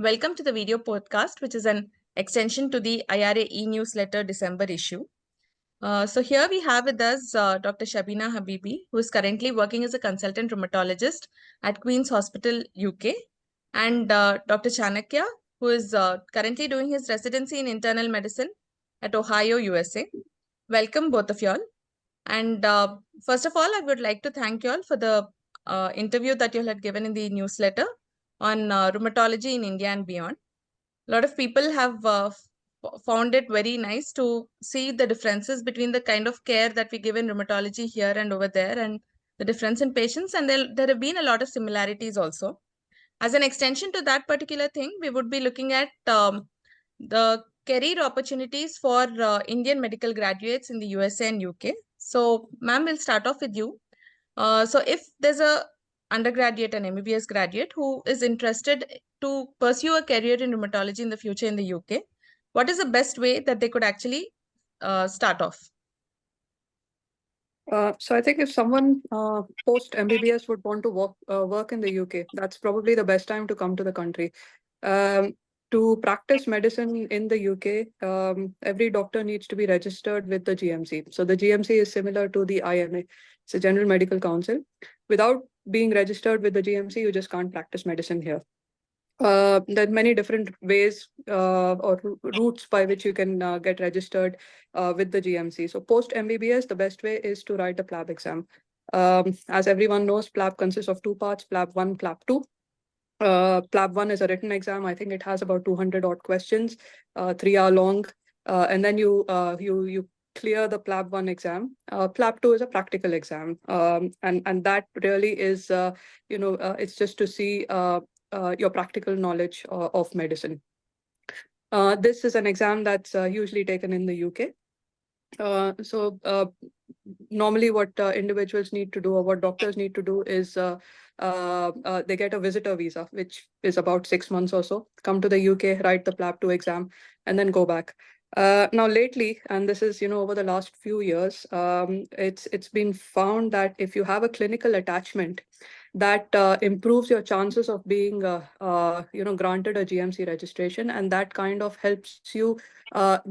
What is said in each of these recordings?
Welcome to the video podcast, which is an extension to the IRA e-newsletter December issue. So here we have with us Dr. Shabina Habibi, who is currently working as a consultant rheumatologist at Queen's Hospital, UK, and Dr. Chanakya, who is currently doing his residency in internal medicine at Ohio, USA. Welcome, both of y'all. And first of all, I would like to thank you all for the interview that you had given in the newsletter on rheumatology in India and beyond. A lot of people have found it very nice to see the differences between the kind of care that we give in rheumatology here and over there, and the difference in patients. And there have been a lot of similarities also. As an extension to that particular thing, we would be looking at the career opportunities for Indian medical graduates in the USA and UK. So, ma'am, we'll start off with you. So if there's a undergraduate and MBBS graduate who is interested to pursue a career in rheumatology in the future in the UK, what is the best way that they could actually start off? So I think if someone post MBBS would want to work in the UK, that's probably the best time to come to the country. To practice medicine in the UK, every doctor needs to be registered with the GMC. So the GMC is similar to the IMA. It's a General Medical Council. Without being registered with the GMC, you just can't practice medicine here. There are many different ways or routes by which you can get registered with the GMC. So post MBBS, the best way is to write the PLAB exam. As everyone knows, PLAB consists of two parts, PLAB 1, PLAB 2. PLAB 1 is a written exam. I think it has about 200 odd questions, 3 hour long. And then you clear the PLAB 1 exam. PLAB 2 is a practical exam. And that really is, it's just to see your practical knowledge of medicine. This is an exam that's usually taken in the UK. Normally what individuals need to do or what doctors need to do is they get a visitor visa, which is about 6 months or so, come to the UK, write the PLAB 2 exam, and then go back. Now lately, and this is, over the last few years, it's been found that if you have a clinical attachment, that improves your chances of being, granted a GMC registration, and that kind of helps you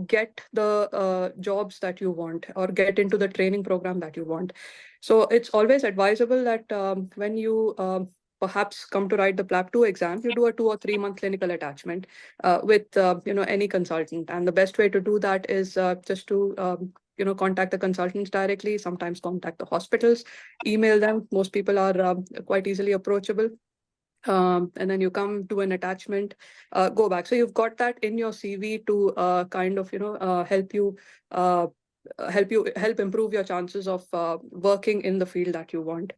get the jobs that you want or get into the training program that you want. So it's always advisable that when you perhaps come to write the PLAB 2 exam, you do a 2 or 3 month clinical attachment with any consultant. And the best way to do that is just to contact the consultants directly, sometimes contact the hospitals, email them. Most people are quite easily approachable. And then you come to an attachment, go back. So you've got that in your CV to help improve your chances of working in the field that you want.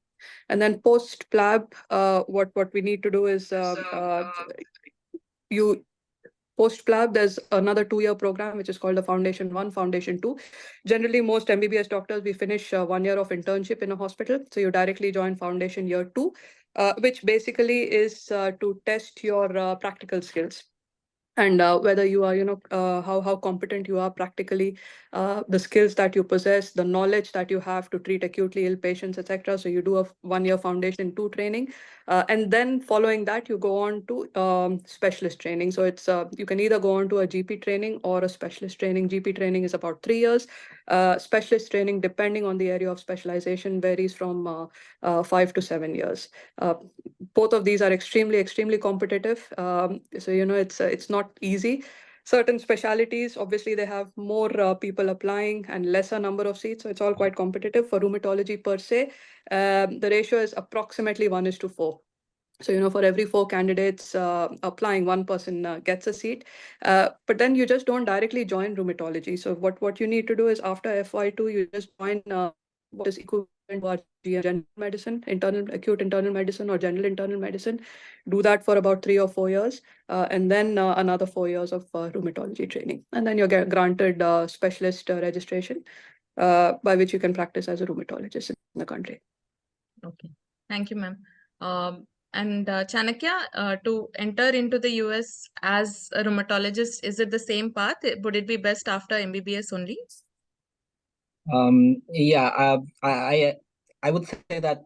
And then post PLAB, what we need to do is post PLAB, there's another 2-year program, which is called the Foundation 1, Foundation 2. Generally, most MBBS doctors, we finish 1 year of internship in a hospital. So you directly join Foundation Year 2, which basically is to test your practical skills. And whether you are, how competent you are practically, the skills that you possess, the knowledge that you have to treat acutely ill patients, etc. So you do a 1-year Foundation 2 training, and then following that you go on to specialist training. So it's you can either go on to a GP training or a specialist training. GP training is about 3 years. Specialist training, depending on the area of specialization, varies from 5 to 7 years. Both of these are extremely competitive. So it's not easy. Certain specialities, obviously, they have more people applying and lesser number of seats. So it's all quite competitive. For rheumatology per se, the ratio is approximately 1:4. So, for every 4 candidates applying, 1 person gets a seat. But then you just don't directly join rheumatology. So what you need to do is after FY2, you just join what is equivalent to our general medicine, acute internal medicine or general internal medicine. Do that for about 3 or 4 years, and then another 4 years of rheumatology training. And then you're granted specialist registration, by which you can practice as a rheumatologist in the country. Okay. Thank you, ma'am. And Chanakya, to enter into the US as a rheumatologist, is it the same path? Would it be best after MBBS only? I would say that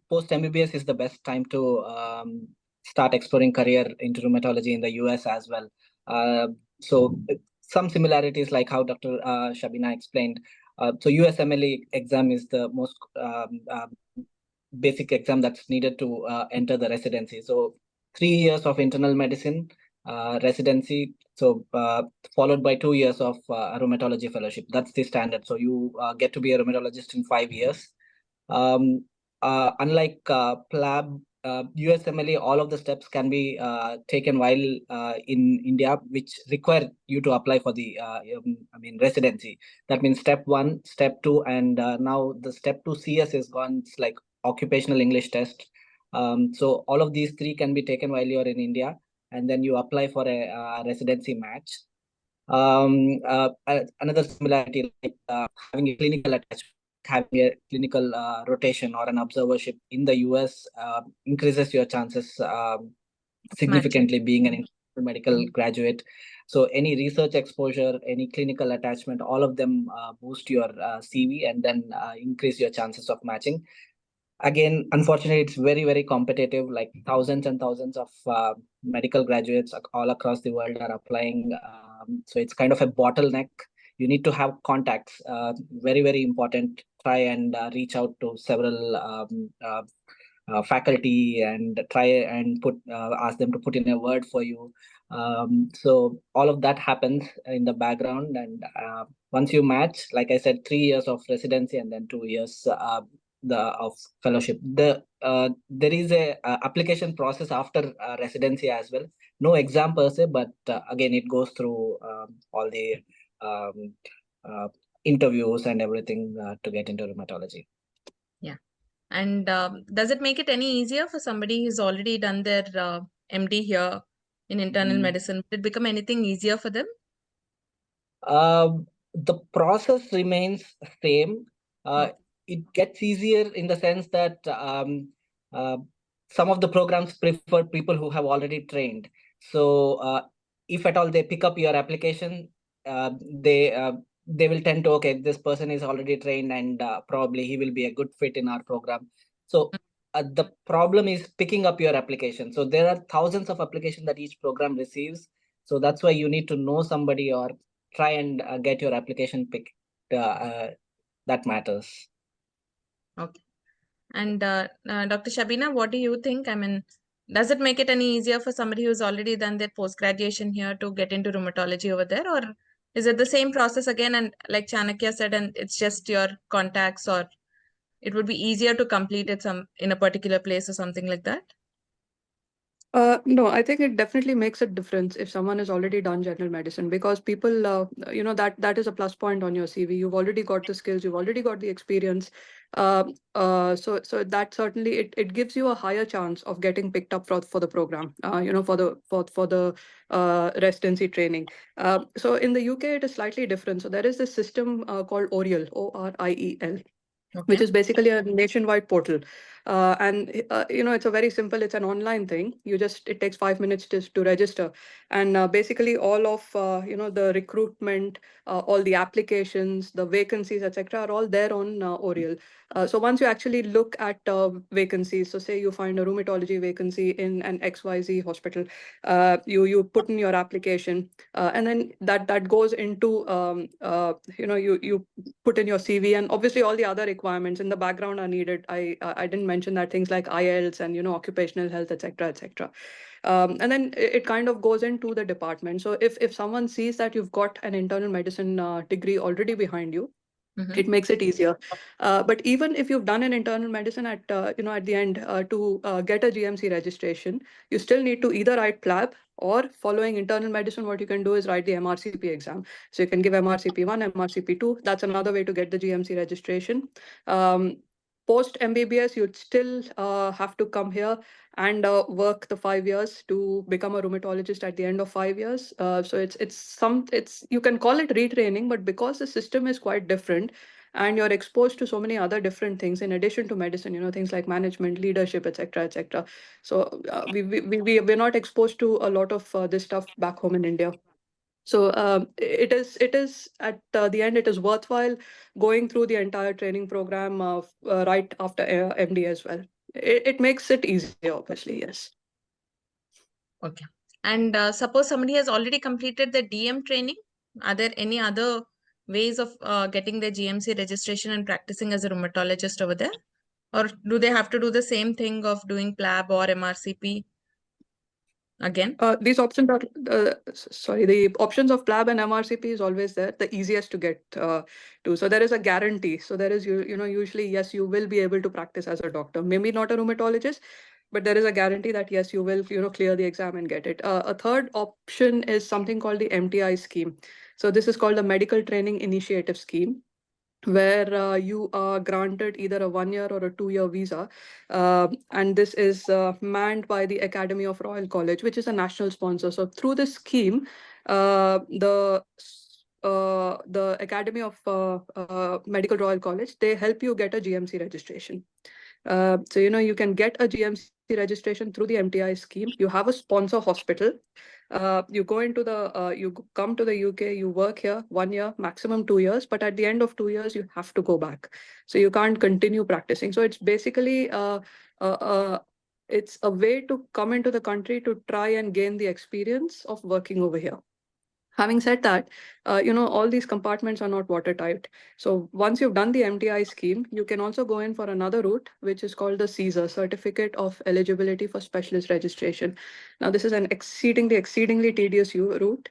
post MBBS is the best time to start exploring career into rheumatology in the US as well. So some similarities like how Dr. Shabina explained. So USMLE exam is the most basic exam that's needed to enter the residency. So 3 years of internal medicine residency. So followed by 2 years of rheumatology fellowship. That's the standard. So you get to be a rheumatologist in 5 years. Um, Unlike PLAB, USMLE, all of the steps can be taken while in India, which require you to apply for the residency. That means step one, step two, and now the step two CS is gone. It's like occupational English test. So all of these three can be taken while you're in India, and then you apply for a residency match. Another similarity, like having a clinical attachment, having a clinical rotation or an observership in the US increases your chances Matching. significantly being an international medical graduate. So any research exposure, any clinical attachment, all of them boost your CV and then increase your chances of matching. Again, unfortunately, it's very competitive. Like thousands and thousands of medical graduates all across the world are applying. So it's kind of a bottleneck. You need to have contacts. Very important. Try and reach out to several faculty and try and put ask them to put in a word for you. So all of that happens in the background, and once you match, like I said, 3 years of residency and then 2 years the of fellowship. There is a application process after residency as well. No exam per se, but again, it goes through all the um, uh, interviews and everything to get into rheumatology. Yeah. And does it make it any easier for somebody who's already done their MD here in internal Mm. medicine? Would it become anything easier for them? The process remains same. Uh, Okay. it gets easier in the sense that uh, some of the programs prefer people who have already trained. So if at all they pick up your application, uh, they uh, they will tend to, okay, this person is already trained and probably he will be a good fit in our program. So the problem is picking up your application. So there are thousands of applications that each program receives. So that's why you need to know somebody or try and get your application picked. That matters. Okay. And Dr. Shabina, what do you think? I mean, does it make it any easier for somebody who's already done their post graduation here to get into rheumatology over there, or is it the same process again? And like Chanakya said, and it's just your contacts, or it would be easier to complete it some in a particular place or something like that? No, I think it definitely makes a difference if someone has already done general medicine because people, that is a plus point on your CV. You've already got the skills, you've already got the experience. So that certainly it gives you a higher chance of getting picked up for the program. For the residency training. So in the UK, it is slightly different. So there is this system called ORIEL, ORIEL, which Okay. is basically a nationwide portal. And it's a very simple, it's an online thing. It takes 5 minutes to register. And basically all of, the recruitment, all the applications, the vacancies, etc., are all there on Oriel. So once you actually look at vacancies, so say you find a rheumatology vacancy in an XYZ hospital, you put in your application, and then that goes into, you put in your CV, and obviously all the other requirements in the background are needed. I didn't mention that things like IELTS and occupational health, etc., etc. And then it kind of goes into the department. So if someone sees that you've got an internal medicine degree already behind you, Mm-hmm. it makes it easier. But even if you've done an internal medicine at the end to get a GMC registration, you still need to either write PLAB, or following internal medicine, what you can do is write the MRCP exam. So you can give MRCP 1, MRCP 2. That's another way to get the GMC registration. Um, Post MBBS, you'd still have to come here and work the 5 years to become a rheumatologist at the end of 5 years. So it's you can call it retraining, but because the system is quite different and you're exposed to so many other different things in addition to medicine, things like management, leadership, etc., etc. So we're not exposed to a lot of this stuff back home in India. So it is at the end, it is worthwhile going through the entire training program right after MD as well. It makes it easier, obviously, yes. Okay. And suppose somebody has already completed the DM training, are there any other ways of getting their GMC registration and practicing as a rheumatologist over there? Or do they have to do the same thing of doing PLAB or MRCP again? These options are, sorry, the options of PLAB and MRCP is always there, the easiest to get to. So there is a guarantee. So there is, usually, yes, you will be able to practice as a doctor. Maybe not a rheumatologist, but there is a guarantee that, yes, you will, clear the exam and get it. A third option is something called the MTI scheme. So this is called the Medical Training Initiative Scheme, where you are granted either a 1 year or a 2 year visa. And this is manned by the Academy of Royal College, which is a national sponsor. So through this scheme, the Academy of Medical Royal College, they help you get a GMC registration. So, you can get a GMC registration through the MTI scheme. You have a sponsor hospital. You come to the UK, you work here 1 year, maximum 2 years, but at the end of 2 years, you have to go back. So you can't continue practicing. So it's basically, it's a way to come into the country to try and gain the experience of working over here. Having said that, all these compartments are not watertight. So once you've done the MTI scheme, you can also go in for another route, which is called the CSER, Certificate of Eligibility for Specialist Registration. Now, this is an exceedingly tedious route.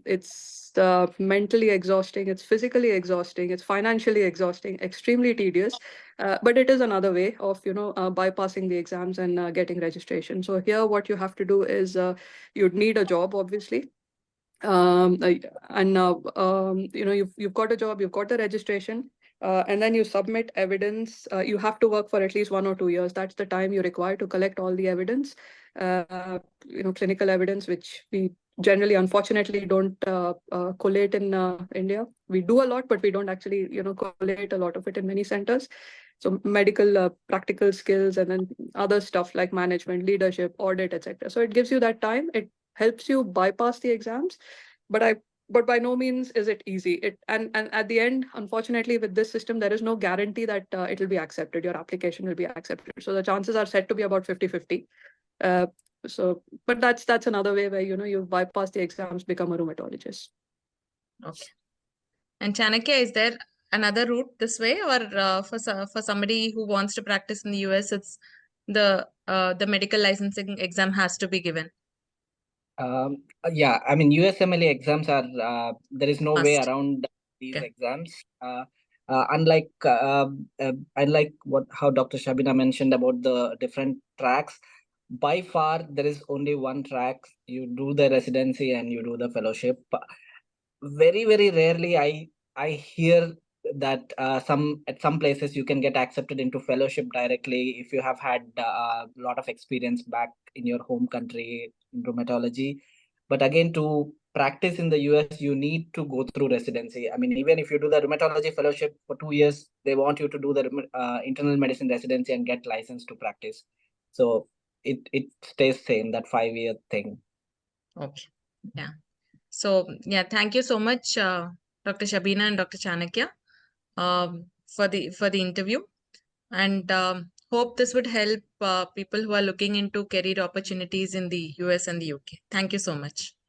It's mentally exhausting, it's physically exhausting, it's financially exhausting, extremely tedious. But it is another way of, bypassing the exams and getting registration. So here, what you have to do is you'd need a job, obviously. And now you've got a job, you've got the registration, and then you submit evidence. You have to work for at least 1 or 2 years. That's the time you require to collect all the evidence, clinical evidence, which we generally, unfortunately, don't collate in India. We do a lot, but we don't actually, collate a lot of it in many centers. So medical practical skills, and then other stuff like management, leadership, audit, etc. So it gives you that time. It helps you bypass the exams, but by no means is it easy. And at the end, unfortunately, with this system, there is no guarantee that it will be accepted. Your application will be accepted. So the chances are set to be about 50-50. But that's another way where you bypass the exams, become a rheumatologist. Okay. And Chanakya, is there another route this way, or for somebody who wants to practice in the US, it's the medical licensing exam has to be given? Yeah, I mean, USMLE exams are, there is no way Must. around these Okay. exams. Unlike how Dr. Shabina mentioned about the different tracks, by far there is only one track. You do the residency and you do the fellowship. Very rarely I hear that at some places you can get accepted into fellowship directly if you have had a lot of experience back in your home country in rheumatology. But again, to practice in the US, you need to go through residency. I mean, even if you do the rheumatology fellowship for 2 years, they want you to do the internal medicine residency and get licensed to practice. So it stays same, that 5 year thing. Okay. Yeah. So yeah, thank you so much, Dr. Shabina and Dr. Chanakya, for the interview, and hope this would help people who are looking into career opportunities in the US and the UK. Thank you so much.